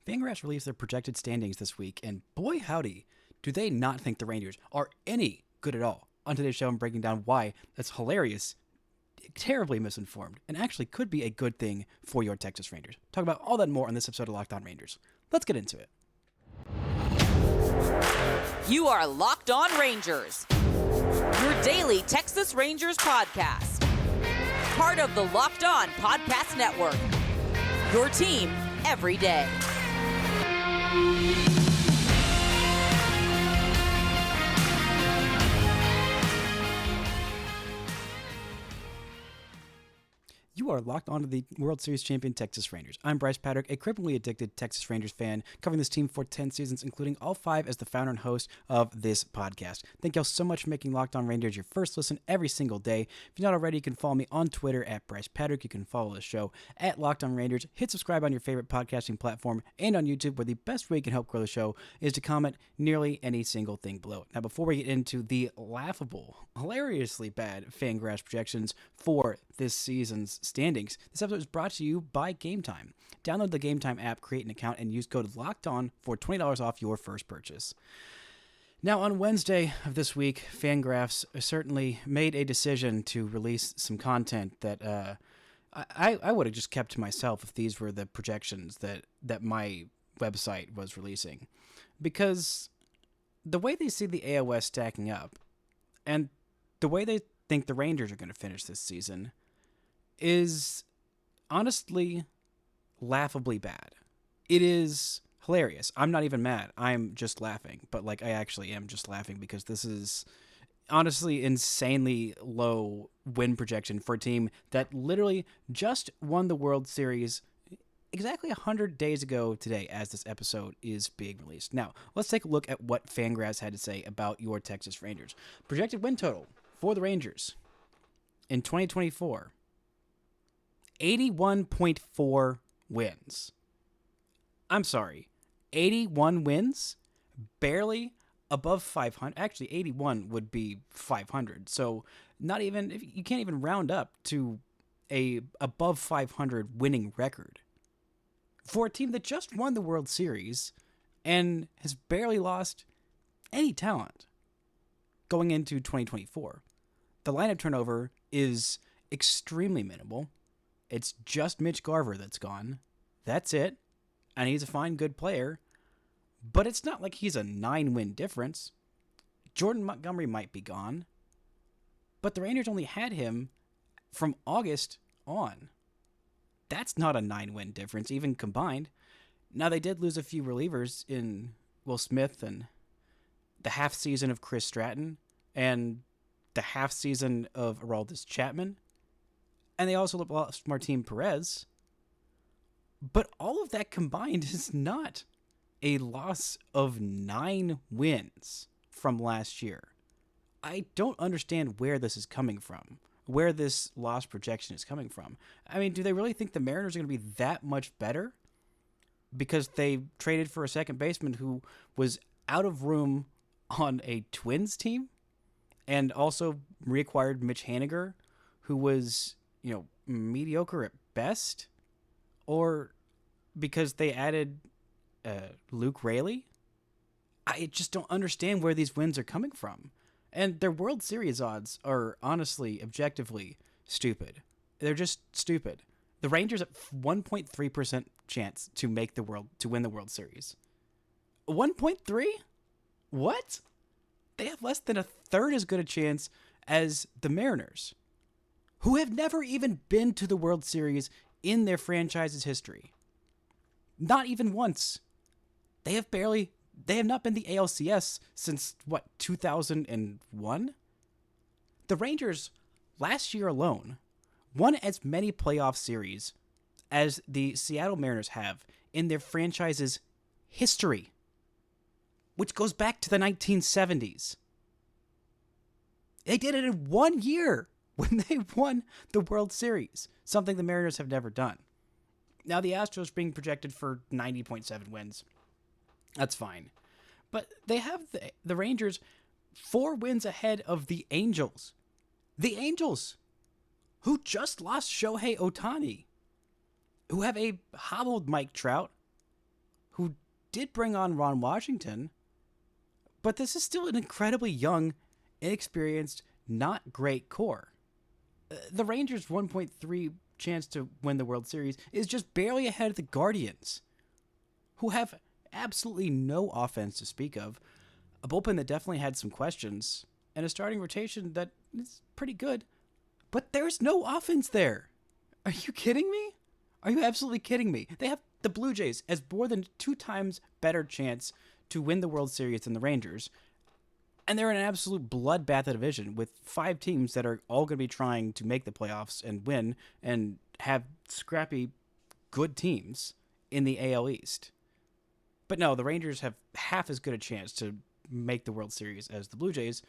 Fangraphs released their projected standings this week, and boy howdy, do they not think the Rangers are any good at all. On today's show, I'm breaking down why that's hilarious, terribly misinformed, and actually could be a good thing for your Texas Rangers. Talk about all that and more on this episode of Locked On Rangers. Let's get into it. You are Locked On Rangers, your daily Texas Rangers podcast. Part of the Locked On Podcast Network, your team every day. You are locked onto the World Series champion Texas Rangers. I'm Bryce Patrick, a criminally addicted Texas Rangers fan, covering this team for 10 seasons, including all 5 as the founder and host of this podcast. Thank y'all so much for making Locked On Rangers your first listen every single day. If you're not already, you can follow me on Twitter at Bryce Patrick. You can follow the show at Locked On Rangers. Hit subscribe on your favorite podcasting platform and on YouTube, where the best way you can help grow the show is to comment nearly any single thing below. Now, before we get into the laughable, hilariously bad Fangraphs projections for this season's standings, this episode is brought to you by Gametime. Download the Gametime app, create an account, and use code LOCKEDON for $20 off your first purchase. Now, on Wednesday of this week, Fangraphs certainly made a decision to release some content that I would have just kept to myself if these were the projections that my website was releasing. Because the way they see the AOS stacking up, and the way they think the Rangers are going to finish this season, is honestly laughably bad. It is hilarious. I'm not even mad. I'm just laughing. But I actually am just laughing because this is honestly insanely low win projection for a team that literally just won the World Series exactly 100 days ago today as this episode is being released. Now, let's take a look at what Fangraphs had to say about your Texas Rangers. Projected win total for the Rangers in 2024, 81.4 wins. I'm sorry, 81 wins? Barely above 500. Actually, 81 would be 500. So not even, you can't even round up to a above 500 winning record for a team that just won the World Series and has barely lost any talent going into 2024. The lineup turnover is extremely minimal. It's just Mitch Garver that's gone. That's it. And he's a fine, good player. But it's not like he's a 9-win difference. Jordan Montgomery might be gone. But the Rangers only had him from August on. That's not a 9-win difference, even combined. Now, they did lose a few relievers in Will Smith and the half season of Chris Stratton and the half season of Aroldis Chapman. And they also lost Martin Perez. But all of that combined is not a loss of 9 wins from last year. I don't understand where this is coming from, where this loss projection is coming from. I mean, do they really think the Mariners are going to be that much better because they traded for a second baseman who was out of room on a Twins team and also reacquired Mitch Haniger, who was, mediocre at best? Or because they added Luke Raley? I just don't understand where these wins are coming from. And their World Series odds are honestly, objectively stupid. They're just stupid. The Rangers have 1.3% chance to win the World Series. 1.3? What? They have less than a third as good a chance as the Mariners, who have never even been to the World Series in their franchise's history. Not even once. They have not been the ALCS since, 2001? The Rangers, last year alone, won as many playoff series as the Seattle Mariners have in their franchise's history, which goes back to the 1970s. They did it in 1 year when they won the World Series, something the Mariners have never done. Now, the Astros being projected for 90.7 wins. That's fine. But they have the Rangers 4 wins ahead of the Angels. The Angels, who just lost Shohei Ohtani, who have a hobbled Mike Trout, who did bring on Ron Washington, but this is still an incredibly young, inexperienced, not great core. The Rangers' 1.3 chance to win the World Series is just barely ahead of the Guardians, who have absolutely no offense to speak of, a bullpen that definitely had some questions, and a starting rotation that is pretty good, but there's no offense there. Are you kidding me? Are you absolutely kidding me? They have the Blue Jays as more than 2 times better chance to win the World Series than the Rangers, and they're in an absolute bloodbath of division with 5 teams that are all going to be trying to make the playoffs and win and have scrappy, good teams in the AL East. But no, the Rangers have half as good a chance to make the World Series as the Blue Jays,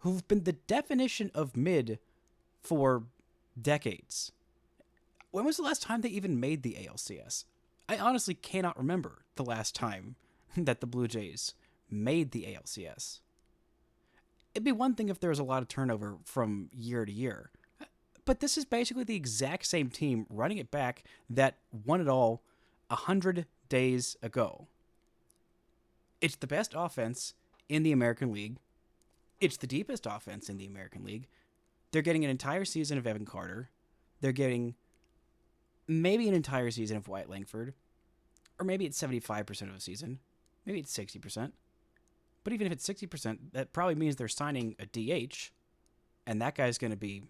who've been the definition of mid for decades. When was the last time they even made the ALCS? I honestly cannot remember the last time that the Blue Jays made the ALCS. It'd be one thing if there was a lot of turnover from year to year, but this is basically the exact same team running it back that won it all 100 days ago. It's the best offense in the American League. It's the deepest offense in the American League. They're getting an entire season of Evan Carter. They're getting maybe an entire season of Wyatt Langford. Or maybe it's 75% of a season. Maybe it's 60%. But even if it's 60%, that probably means they're signing a DH. And that guy's going to be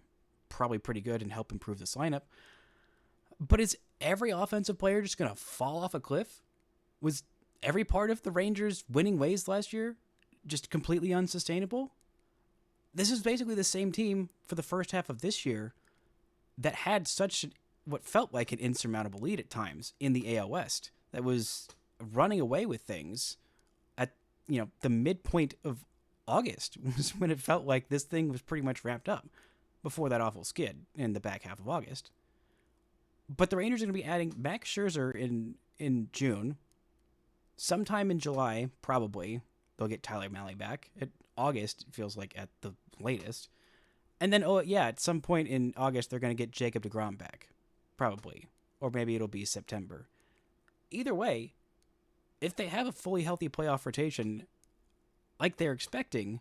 probably pretty good and help improve this lineup. But is every offensive player just going to fall off a cliff? Was every part of the Rangers' winning ways last year just completely unsustainable? This is basically the same team for the first half of this year that had such what felt like an insurmountable lead at times in the AL West, that was running away with things at, the midpoint of August was when it felt like this thing was pretty much wrapped up before that awful skid in the back half of August. But the Rangers are going to be adding Max Scherzer in June. Sometime in July, probably, they'll get Tyler Mahle back. At August, it feels like at the latest. And then, at some point in August, they're going to get Jacob deGrom back. Probably. Or maybe it'll be September. Either way, if they have a fully healthy playoff rotation like they're expecting,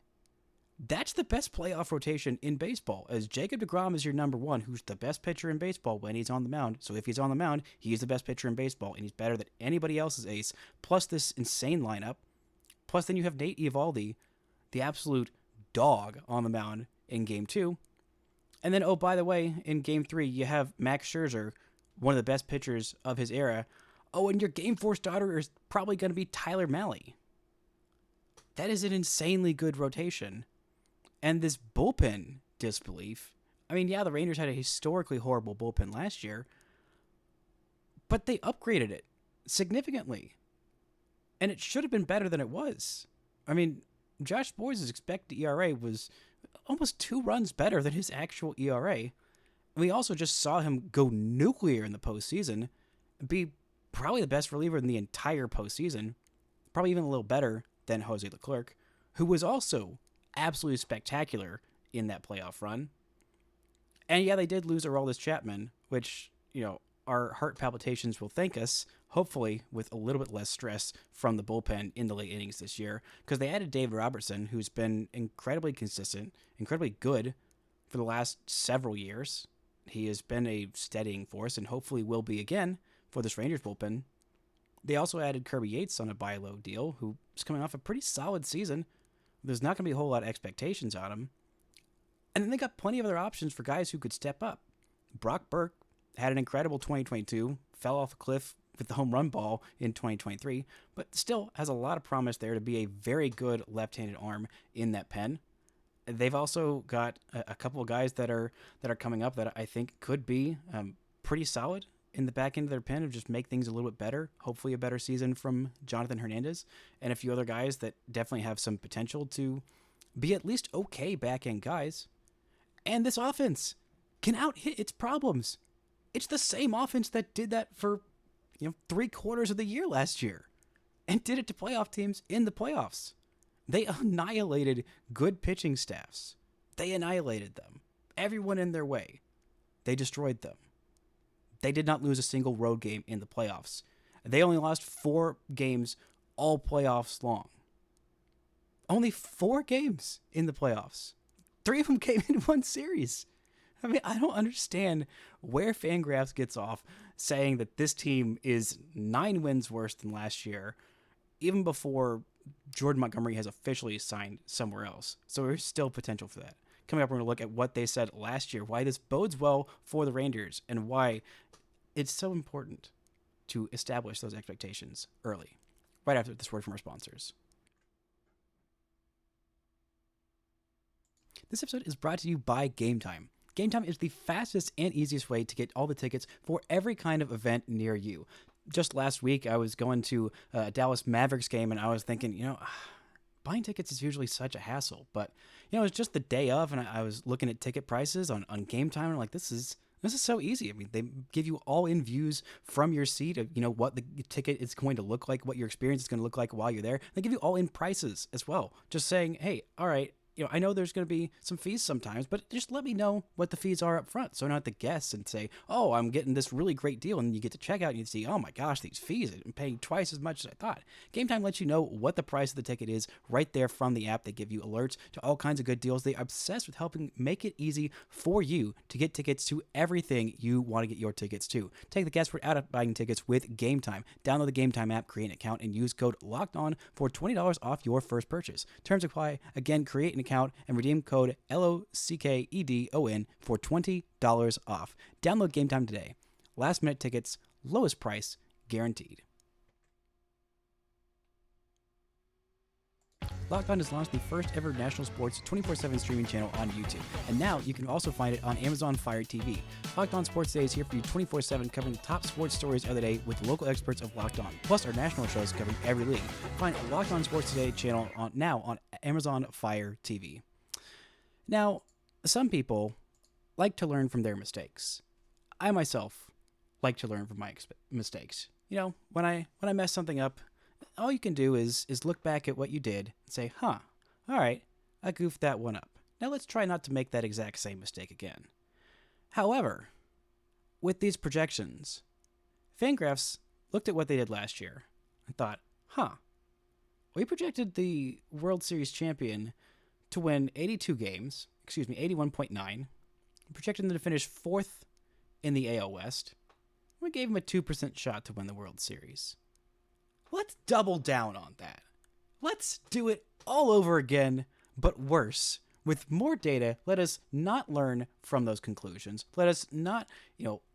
that's the best playoff rotation in baseball, as Jacob deGrom is your number one, who's the best pitcher in baseball when he's on the mound. So if he's on the mound, he's the best pitcher in baseball, and he's better than anybody else's ace, plus this insane lineup. Plus then you have Nate Eovaldi, the absolute dog, on the mound in Game 2. And then, by the way, in Game 3, you have Max Scherzer, one of the best pitchers of his era. And your Game 4 starter is probably going to be Tyler Mahle. That is an insanely good rotation. And this bullpen disbelief. I mean, yeah, the Rangers had a historically horrible bullpen last year, but they upgraded it significantly. And it should have been better than it was. I mean, Josh Boyes' expected ERA was almost 2 runs better than his actual ERA. And we also just saw him go nuclear in the postseason, be probably the best reliever in the entire postseason, probably even a little better than Jose Leclerc, who was also absolutely spectacular in that playoff run. And yeah, they did lose Aroldis Chapman, which, our heart palpitations will thank us, hopefully with a little bit less stress from the bullpen in the late innings this year, because they added David Robertson, who's been incredibly consistent, incredibly good for the last several years. He has been a steadying force and hopefully will be again for this Rangers bullpen. They also added Kirby Yates on a buy low deal, who is coming off a pretty solid season. There's not going to be a whole lot of expectations on him. And then they got plenty of other options for guys who could step up. Brock Burke had an incredible 2022, fell off a cliff with the home run ball in 2023, but still has a lot of promise there to be a very good left-handed arm in that pen. They've also got a couple of guys that are coming up that I think could be pretty solid in the back end of their pen, of just make things a little bit better. Hopefully a better season from Jonathan Hernandez and a few other guys that definitely have some potential to be at least okay back end guys. And this offense can out-hit its problems. It's the same offense that did that for 3/4 of the year last year and did it to playoff teams in the playoffs. They annihilated good pitching staffs. They annihilated them. Everyone in their way. They destroyed them. They did not lose a single road game in the playoffs. They only lost 4 games all playoffs long. Only 4 games in the playoffs. 3 of them came in one series. I mean, I don't understand where Fangraphs gets off saying that this team is 9 wins worse than last year, even before Jordan Montgomery has officially signed somewhere else. So there's still potential for that. Coming up, we're going to look at what they said last year, why this bodes well for the Rangers, and why it's so important to establish those expectations early. Right after this word from our sponsors. This episode is brought to you by Gametime. Gametime is the fastest and easiest way to get all the tickets for every kind of event near you. Just last week, I was going to a Dallas Mavericks game, and I was thinking, buying tickets is usually such a hassle. But, it was just the day of, and I was looking at ticket prices on Gametime, and I'm like, this is so easy. I mean, they give you all-in views from your seat of, what the ticket is going to look like, what your experience is going to look like while you're there. They give you all-in prices as well. Just saying, hey, all right, I know there's going to be some fees sometimes, but just let me know what the fees are up front, so I don't have to guess and say, oh, I'm getting this really great deal, and you get to check out and you see, oh my gosh, these fees, I'm paying twice as much as I thought. Gametime lets you know what the price of the ticket is right there from the app. They give you alerts to all kinds of good deals. They are obsessed with helping make it easy for you to get tickets to everything you want to get your tickets to. Take the guesswork out of buying tickets with Gametime. Download the Gametime app, create an account, and use code LOCKEDON for $20 off your first purchase. Terms apply. Again, create an account and redeem code LOCKEDON for $20 off. Download Gametime today. Last minute tickets, lowest price guaranteed. Locked On has launched the first ever national sports 24/7 streaming channel on YouTube, and now you can also find it on Amazon Fire TV. Locked On Sports Today is here for you 24/7, covering the top sports stories of the day with local experts of Locked On, plus our national shows covering every league. Find Locked On Sports Today channel now on Amazon Fire TV. Now, some people like to learn from their mistakes. I myself like to learn from my mistakes. When I mess something up, all you can do is look back at what you did and say, all right, I goofed that one up. Now let's try not to make that exact same mistake again. However, with these projections, Fangraphs looked at what they did last year and thought, we projected the World Series champion to win 81.9. We projected them to finish 4th in the AL West. We gave them a 2% shot to win the World Series. Let's double down on that. Let's do it all over again, but worse. With more data, let us not learn from those conclusions. Let us not,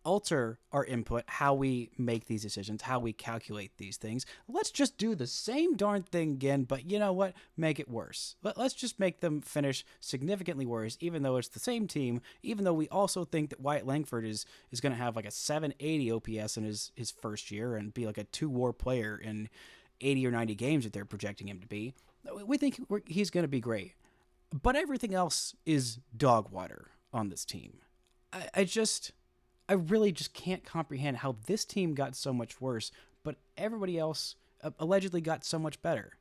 alter our input, how we make these decisions, how we calculate these things. Let's just do the same darn thing again, but you know what? Make it worse. Let's just make them finish significantly worse, even though it's the same team, even though we also think that Wyatt Langford is going to have like a 780 OPS in his first year and be like a 2-WAR player in 80 or 90 games that they're projecting him to be. We think he's going to be great. But everything else is dog water on this team. I really just can't comprehend how this team got so much worse, but everybody else allegedly got so much better.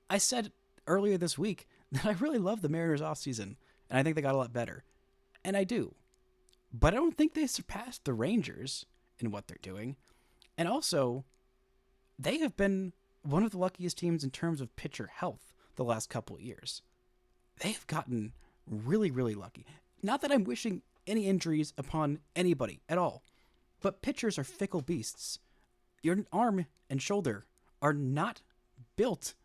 I said earlier this week that I really love the Mariners offseason, and I think they got a lot better. And I do. But I don't think they surpassed the Rangers in what they're doing. And also, they have been one of the luckiest teams in terms of pitcher health the last couple of years. They've gotten really, really lucky. Not that I'm wishing any injuries upon anybody at all, but pitchers are fickle beasts. Your arm and shoulder are not built.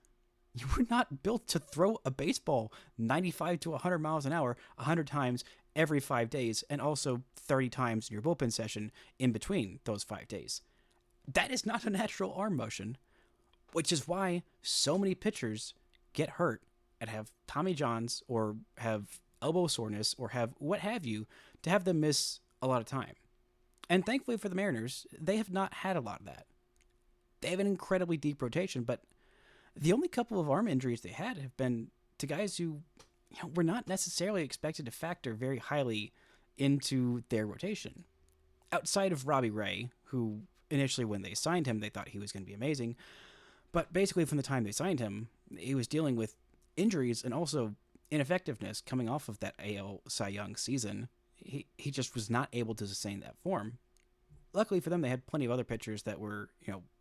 You were not built to throw a baseball 95 to 100 miles an hour 100 times every 5 days, and also 30 times in your bullpen session in between those 5 days. That is not a natural arm motion, which is why so many pitchers get hurt and have Tommy Johns or have elbow soreness or have what have you to have them miss a lot of time. And thankfully for the Mariners, they have not had a lot of that. They have an incredibly deep rotation, but the only couple of arm injuries they had have been to guys who were not necessarily expected to factor very highly into their rotation. Outside of Robbie Ray, who initially when they signed him, they thought he was going to be amazing. But basically from the time they signed him, he was dealing with injuries and also ineffectiveness coming off of that AL Cy Young season. He just was not able to sustain that form. luckily for them, they had plenty of other pitchers that were,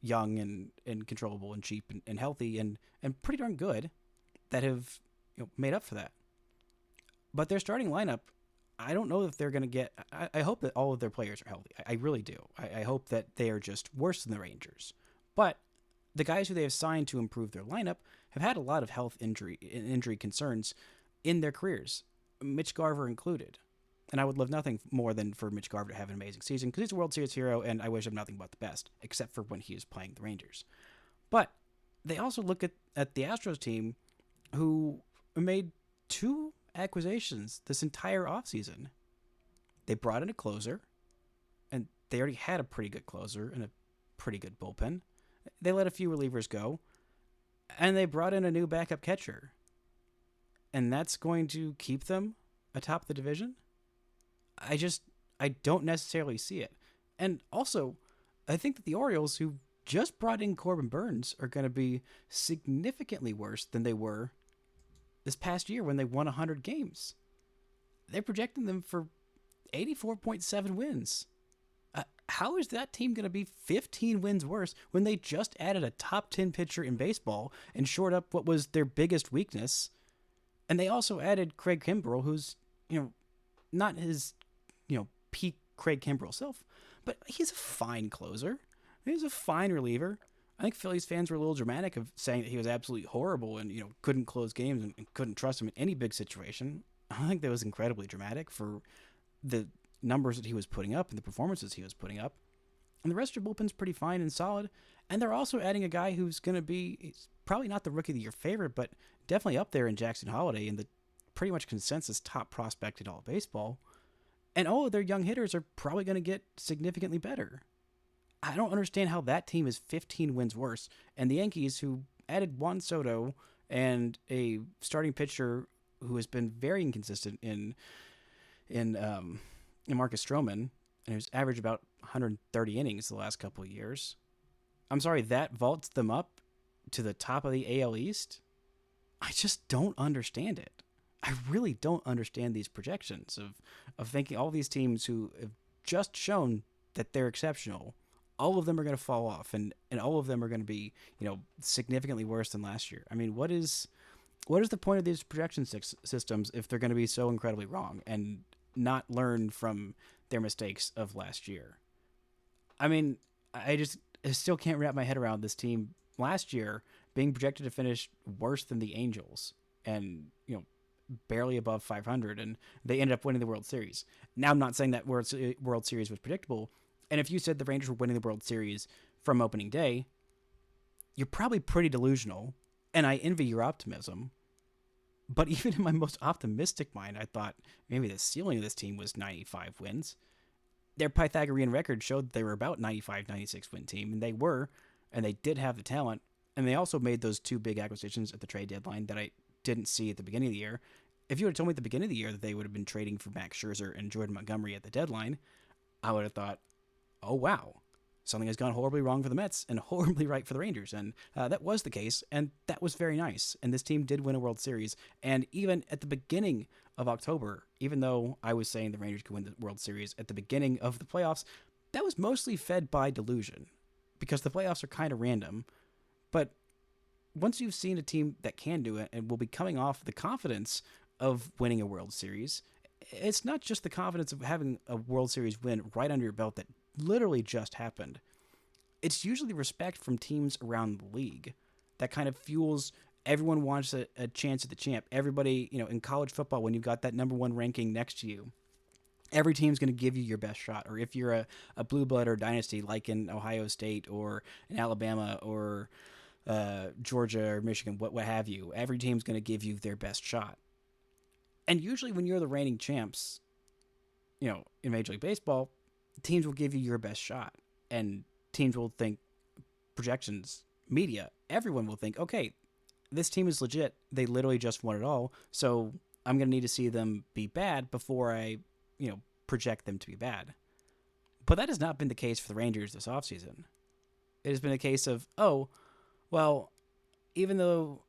young and controllable and cheap and healthy and pretty darn good that have, made up for that. But their starting lineup, I don't know if they're going to get. I hope that all of their players are healthy. I really do. I hope that they are just worse than the Rangers. But the guys who they have signed to improve their lineup have had a lot of health injury concerns in their careers, Mitch Garver included. And I would love nothing more than for Mitch Garver to have an amazing season because he's a World Series hero, and I wish him nothing but the best, except for when he is playing the Rangers. But they also look at the Astros team, who made 2 acquisitions this entire offseason. They brought in a closer, and they already had a pretty good closer and a pretty good bullpen. They let a few relievers go, and they brought in a new backup catcher. And that's going to keep them atop the division? I don't necessarily see it. And also, I think that the Orioles, who just brought in Corbin Burns, are going to be significantly worse than they were this past year when they won 100 games. They're projecting them for 84.7 wins. How is that team going to be 15 wins worse when they just added a top 10 pitcher in baseball and shored up what was their biggest weakness? And they also added Craig Kimbrell, who's, not his, peak Craig Kimbrell self, but he's a fine closer. He's a fine reliever. I think Phillies fans were a little dramatic of saying that he was absolutely horrible and, couldn't close games and couldn't trust him in any big situation. I think that was incredibly dramatic for the numbers that he was putting up and the performances he was putting up. And the rest of your bullpen's pretty fine and solid. And they're also adding a guy who's going to be, he's probably not the Rookie of the Year favorite, but definitely up there in Jackson Holliday and the pretty much consensus top prospect in all of baseball. And all of their young hitters are probably going to get significantly better. I don't understand how that team is 15 wins worse. And the Yankees, who added Juan Soto and a starting pitcher who has been very inconsistent in Marcus Stroman, and who's averaged about 130 innings the last couple of years. I'm sorry, that vaults them up to the top of the AL East? I just don't understand it. I really don't understand these projections of thinking all these teams who have just shown that they're exceptional, all of them are going to fall off, and all of them are going to be, significantly worse than last year. I mean, what is the point of these projection systems if they're going to be so incredibly wrong and not learn from their mistakes of last year? I mean, I still can't wrap my head around this team last year being projected to finish worse than the Angels and, barely above 500, and they ended up winning the World Series. Now, I'm not saying that World Series was predictable, and if you said the Rangers were winning the World Series from opening day, you're probably pretty delusional, and I envy your optimism. But even in my most optimistic mind, I thought maybe the ceiling of this team was 95 wins. Their Pythagorean record showed that they were about 95, 96 win team, and they were, and they did have the talent, and they also made those 2 big acquisitions at the trade deadline that I didn't see at the beginning of the year. If you would have told me at the beginning of the year that they would have been trading for Max Scherzer and Jordan Montgomery at the deadline, I would have thought, oh wow, something has gone horribly wrong for the Mets and horribly right for the Rangers. And that was the case, and that was very nice. And this team did win a World Series. And even at the beginning of October, even though I was saying the Rangers could win the World Series at the beginning of the playoffs, that was mostly fed by delusion because the playoffs are kind of random. But once you've seen a team that can do it and will be coming off the confidence of winning a World Series, it's not just the confidence of having a World Series win right under your belt that literally just happened. It's usually respect from teams around the league that kind of fuels everyone wants a chance at the champ. Everybody, in college football, when you've got that number 1 ranking next to you, every team's going to give you your best shot. Or if you're a blue blood or dynasty like in Ohio State or in Alabama or Georgia or Michigan, what have you, every team's going to give you their best shot. And usually when you're the reigning champs, in Major League Baseball, teams will give you your best shot. And teams will think, projections, media, everyone will think, okay, this team is legit. They literally just won it all. So I'm going to need to see them be bad before I, project them to be bad. But that has not been the case for the Rangers this offseason. It has been a case of, oh, well, even though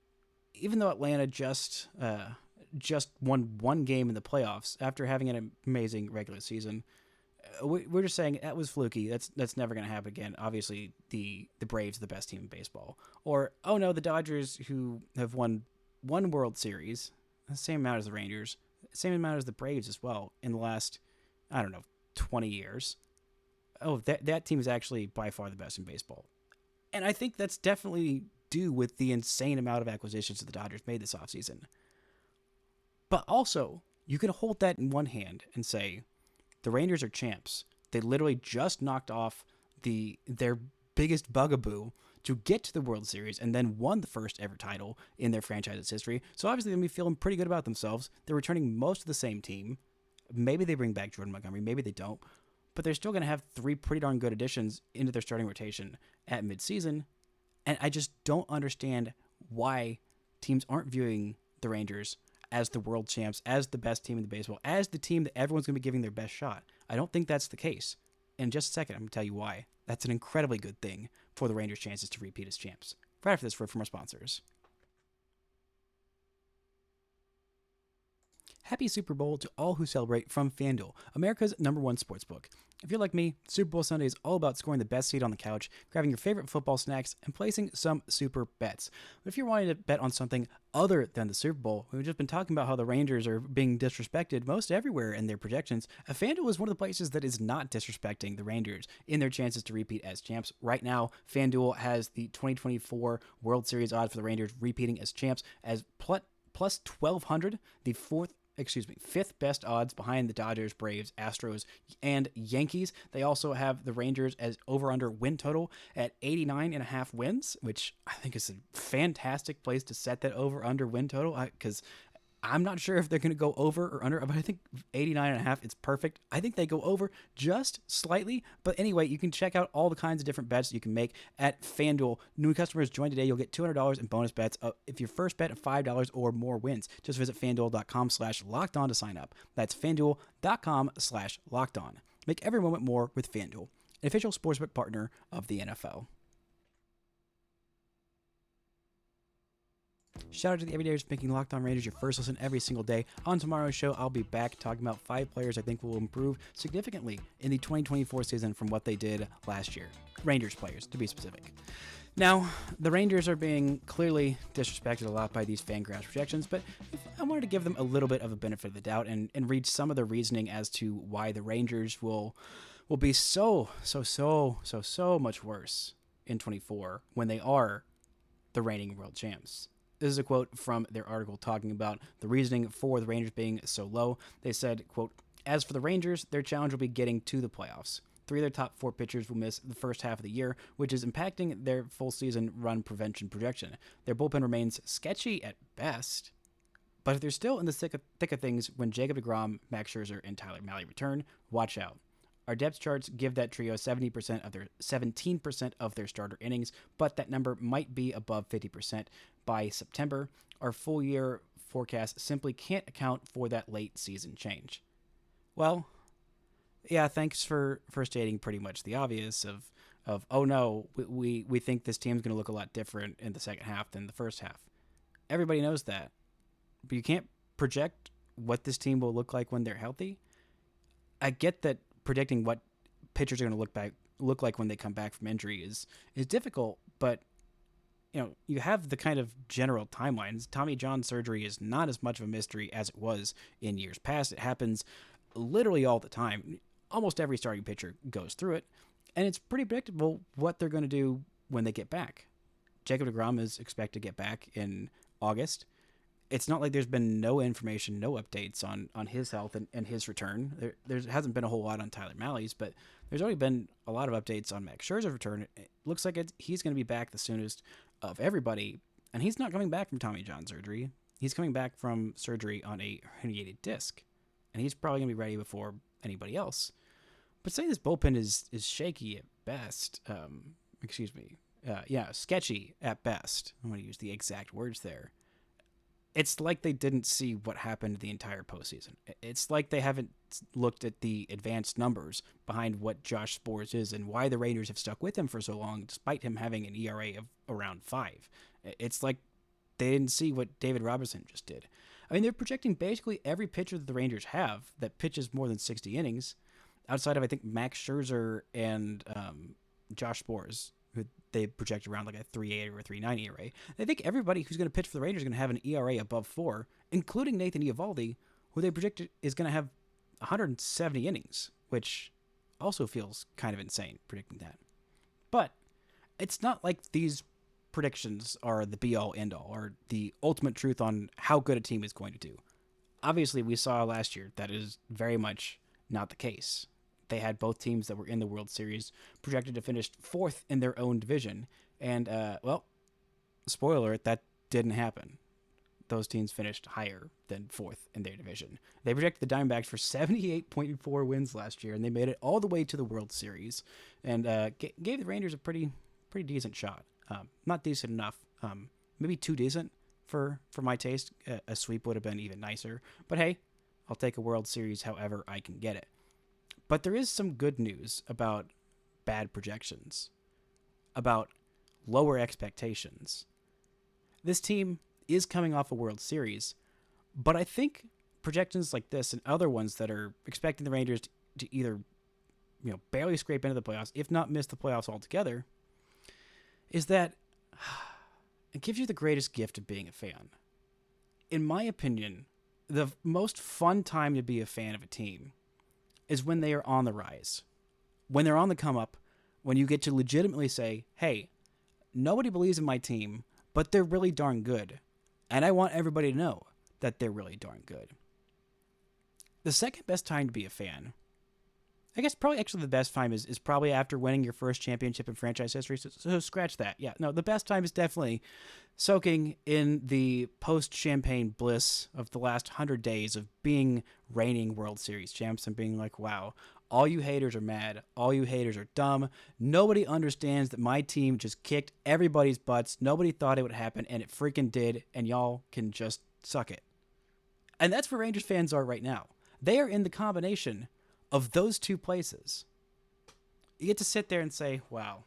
Atlanta just won 1 game in the playoffs after having an amazing regular season, We're just saying that was fluky. That's never going to happen again. Obviously, the Braves are the best team in baseball. Or, oh no, the Dodgers, who have won one World Series, the same amount as the Rangers, same amount as the Braves as well in the last, I don't know, 20 years. Oh, that team is actually by far the best in baseball. And I think that's definitely due with the insane amount of acquisitions that the Dodgers made this offseason. But also, you can hold that in one hand and say, the Rangers are champs. They literally just knocked off their biggest bugaboo to get to the World Series and then won the first ever title in their franchise's history. So obviously they'll be feeling pretty good about themselves. They're returning most of the same team. Maybe they bring back Jordan Montgomery. Maybe they don't. But they're still going to have 3 pretty darn good additions into their starting rotation at midseason. And I just don't understand why teams aren't viewing the Rangers as the world champs, as the best team in the baseball, as the team that everyone's going to be giving their best shot. I don't think that's the case. In just a second, I'm going to tell you why. That's an incredibly good thing for the Rangers' chances to repeat as champs. Right after this word from our sponsors. Happy Super Bowl to all who celebrate from FanDuel, America's #1 sportsbook. If you're like me, Super Bowl Sunday is all about scoring the best seat on the couch, grabbing your favorite football snacks, and placing some super bets. But if you're wanting to bet on something other than the Super Bowl, we've just been talking about how the Rangers are being disrespected most everywhere in their projections. FanDuel is one of the places that is not disrespecting the Rangers in their chances to repeat as champs. Right now, FanDuel has the 2024 World Series odds for the Rangers repeating as champs as plus 1,200, the fifth best odds behind the Dodgers, Braves, Astros, and Yankees. They also have the Rangers as over-under win total at 89.5 wins, which I think is a fantastic place to set that over-under win total, because I'm not sure if they're going to go over or under, but I think 89.5 is perfect. I think they go over just slightly. But anyway, you can check out all the kinds of different bets you can make at FanDuel. New customers join today. You'll get $200 in bonus bets if your first bet of $5 or more wins. Just visit FanDuel.com/lockedon to sign up. That's FanDuel.com/lockedon. Make every moment more with FanDuel, an official sportsbook partner of the NFL. Shout out to the everydayers for making Locked On Rangers your first listen every single day. On tomorrow's show, I'll be back talking about 5 players I think will improve significantly in the 2024 season from what they did last year. Rangers players, to be specific. Now, the Rangers are being clearly disrespected a lot by these Fangraphs projections, but I wanted to give them a little bit of a benefit of the doubt and read some of the reasoning as to why the Rangers will be so much worse in 24 when they are the reigning world champs. This is a quote from their article talking about the reasoning for the Rangers being so low. They said, quote, "As for the Rangers, their challenge will be getting to the playoffs. 3 of their top 4 pitchers will miss the first half of the year, which is impacting their full season run prevention projection. Their bullpen remains sketchy at best. But if they're still in the thick of things when Jacob deGrom, Max Scherzer, and Tyler Mahle return, watch out. Our depth charts give that trio 17% of their starter innings, but that number might be above 50% by September. Our full year forecast simply can't account for that late season change." Well, yeah, thanks for stating pretty much the obvious of oh no, we think this team's going to look a lot different in the second half than the first half. Everybody knows that. But you can't project what this team will look like when they're healthy. I get that predicting what pitchers are going to look like when they come back from injury is difficult, but you have the kind of general timelines. Tommy John surgery is not as much of a mystery as it was in years past. It happens literally all the time. Almost every starting pitcher goes through it, and it's pretty predictable what they're going to do when they get back. Jacob deGrom is expected to get back in August. It's not like there's been no information, no updates on his health and his return. There hasn't been a whole lot on Tyler Mahle's, but there's already been a lot of updates on Max Scherzer's return. It looks like he's going to be back the soonest of everybody, and he's not coming back from Tommy John surgery. He's coming back from surgery on a herniated disc, and he's probably going to be ready before anybody else. But saying this bullpen is shaky at best, sketchy at best. I'm going to use the exact words there. It's like they didn't see what happened the entire postseason. It's like they haven't looked at the advanced numbers behind what Josh Sborz is and why the Rangers have stuck with him for so long, despite him having an ERA of around 5. It's like they didn't see what David Robertson just did. I mean, they're projecting basically every pitcher that the Rangers have that pitches more than 60 innings outside of, I think, Max Scherzer and Josh Sborz, who they project around like a 3.8 or a 3.9 ERA. I think everybody who's going to pitch for the Rangers is going to have an ERA above 4, including Nathan Eovaldi, who they project is going to have 170 innings, which also feels kind of insane predicting that. But it's not like these predictions are the be-all, end-all, or the ultimate truth on how good a team is going to do. Obviously, we saw last year that is very much not the case. They had both teams that were in the World Series projected to finish 4th in their own division. And, well, spoiler alert, that didn't happen. Those teams finished higher than 4th in their division. They projected the Diamondbacks for 78.4 wins last year, and they made it all the way to the World Series, and gave the Rangers a pretty decent shot. Not decent enough, maybe too decent for my taste. A sweep would have been even nicer. But hey, I'll take a World Series however I can get it. But there is some good news about bad projections, about lower expectations. This team is coming off a World Series, but I think projections like this and other ones that are expecting the Rangers to either, barely scrape into the playoffs, if not miss the playoffs altogether, is that it gives you the greatest gift of being a fan. In my opinion, the most fun time to be a fan of a team is when they are on the rise, when they're on the come up, when you get to legitimately say, hey, nobody believes in my team, but they're really darn good. And I want everybody to know that they're really darn good. The second best time to be a fan, I guess probably actually the best time is probably after winning your first championship in franchise history. So scratch that. Yeah, no, the best time is definitely soaking in the post-champagne bliss of the last 100 days of being reigning World Series champs and being like, wow, all you haters are mad. All you haters are dumb. Nobody understands that my team just kicked everybody's butts. Nobody thought it would happen, and it freaking did, and y'all can just suck it. And that's where Rangers fans are right now. They are in the combination of those two places. You get to sit there and say, wow,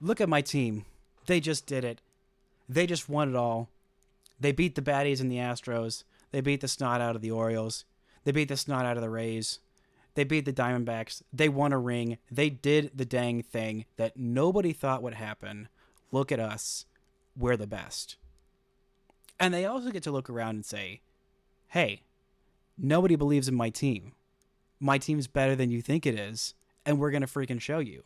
look at my team. They just did it. They just won it all. They beat the baddies in the Astros. They beat the snot out of the Orioles. They beat the snot out of the Rays. They beat the Diamondbacks. They won a ring. They did the dang thing that nobody thought would happen. Look at us. We're the best. And they also get to look around and say, hey, nobody believes in my team. My team's better than you think it is, and we're going to freaking show you.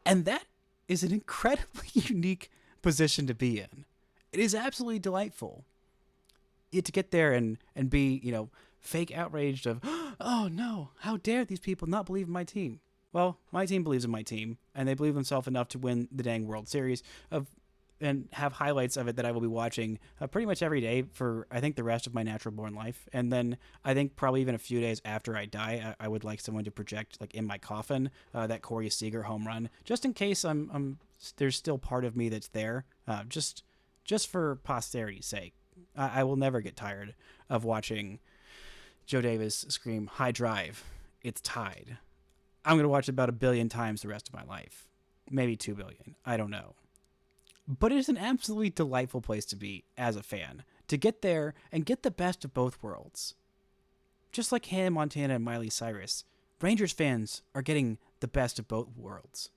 And that is an incredibly unique position to be in. It is absolutely delightful. You get to get there and be, fake outraged of, oh no, how dare these people not believe in my team? Well, my team believes in my team, and they believe themselves enough to win the dang World Series and have highlights of it that I will be watching pretty much every day for, I think, the rest of my natural born life. And then I think probably even a few days after I die, I would like someone to project, like in my coffin, that Corey Seager home run, just in case there's still part of me that's there, just for posterity's sake. I will never get tired of watching Joe Davis scream, high drive, it's tied. I'm going to watch it about 1 billion times the rest of my life. Maybe 2 billion. I don't know. But it is an absolutely delightful place to be as a fan, to get there and get the best of both worlds. Just like Hannah Montana and Miley Cyrus, Rangers fans are getting the best of both worlds.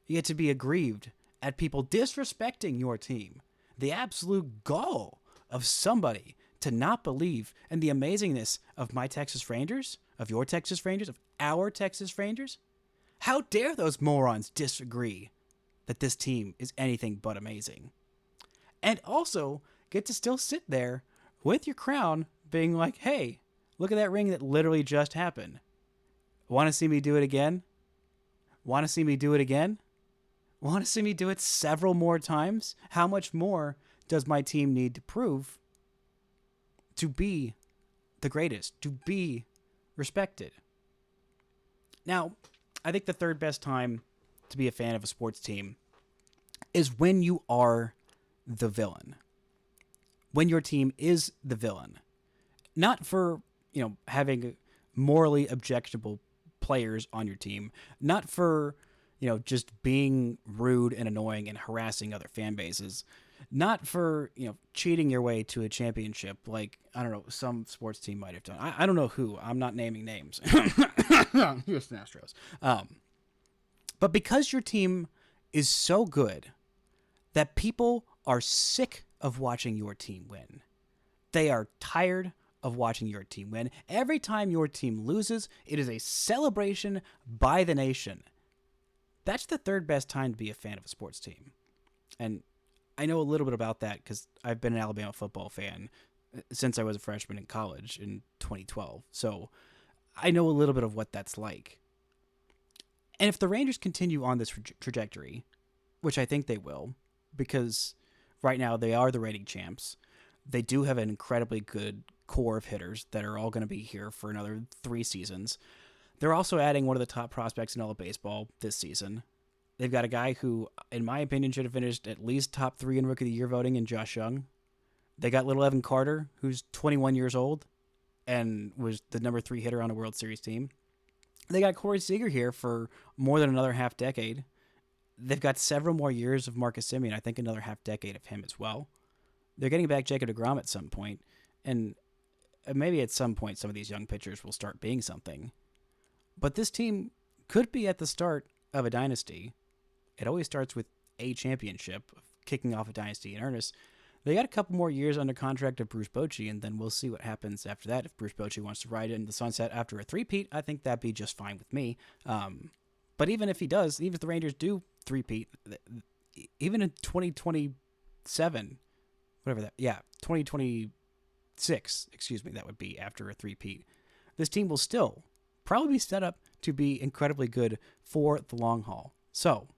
You get to be aggrieved at people disrespecting your team, the absolute gall of somebody to not believe in the amazingness of my Texas Rangers, of your Texas Rangers, of our Texas Rangers. How dare those morons disagree that this team is anything but amazing? And also get to still sit there with your crown being like, hey, look at that ring that literally just happened. Want to see me do it again? Want to see me do it again? Want to see me do it several more times? How much more does my team need to prove to be the greatest, to be respected? Now, I think the third best time to be a fan of a sports team is when you are the villain. When your team is the villain. Not for, having morally objectionable players on your team. Not for, just being rude and annoying and harassing other fan bases. Not for, cheating your way to a championship like, I don't know, some sports team might have done. I don't know who. I'm not naming names. Houston Astros. But because your team is so good that people are sick of watching your team win. They are tired of watching your team win. Every time your team loses, it is a celebration by the nation. That's the third best time to be a fan of a sports team. And I know a little bit about that because I've been an Alabama football fan since I was a freshman in college in 2012. So I know a little bit of what that's like. And if the Rangers continue on this trajectory, which I think they will, because right now they are the reigning champs, they do have an incredibly good core of hitters that are all going to be here for another 3 seasons. They're also adding one of the top prospects in all of baseball this season. They've got a guy who, in my opinion, should have finished at least top 3 in Rookie of the Year voting in Josh Young. They got little Evan Carter, who's 21 years old and was the number 3 hitter on a World Series team. They got Corey Seager here for more than another half decade. They've got several more years of Marcus Semien, I think another half decade of him as well. They're getting back Jacob deGrom at some point, and maybe at some point some of these young pitchers will start being something. But this team could be at the start of a dynasty. It always starts with a championship, kicking off a dynasty in earnest. They got a couple more years under contract of Bruce Bochy, and then we'll see what happens after that. If Bruce Bochy wants to ride into the sunset after a three-peat, I think that'd be just fine with me. But even if he does, even if the Rangers do three-peat, even in 2027, 2026, that would be after a three-peat, this team will still probably be set up to be incredibly good for the long haul. So,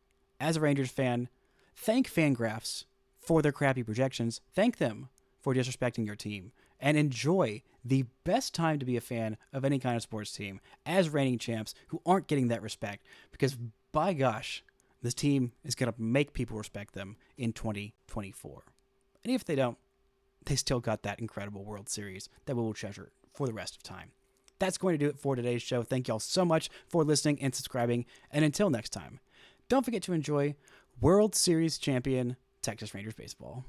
as a Rangers fan, thank Fangraphs for their crappy projections. Thank them for disrespecting your team. And enjoy the best time to be a fan of any kind of sports team as reigning champs who aren't getting that respect. Because, by gosh, this team is going to make people respect them in 2024. And if they don't, they still got that incredible World Series that we will treasure for the rest of time. That's going to do it for today's show. Thank you all so much for listening and subscribing. And until next time, don't forget to enjoy World Series champion Texas Rangers baseball.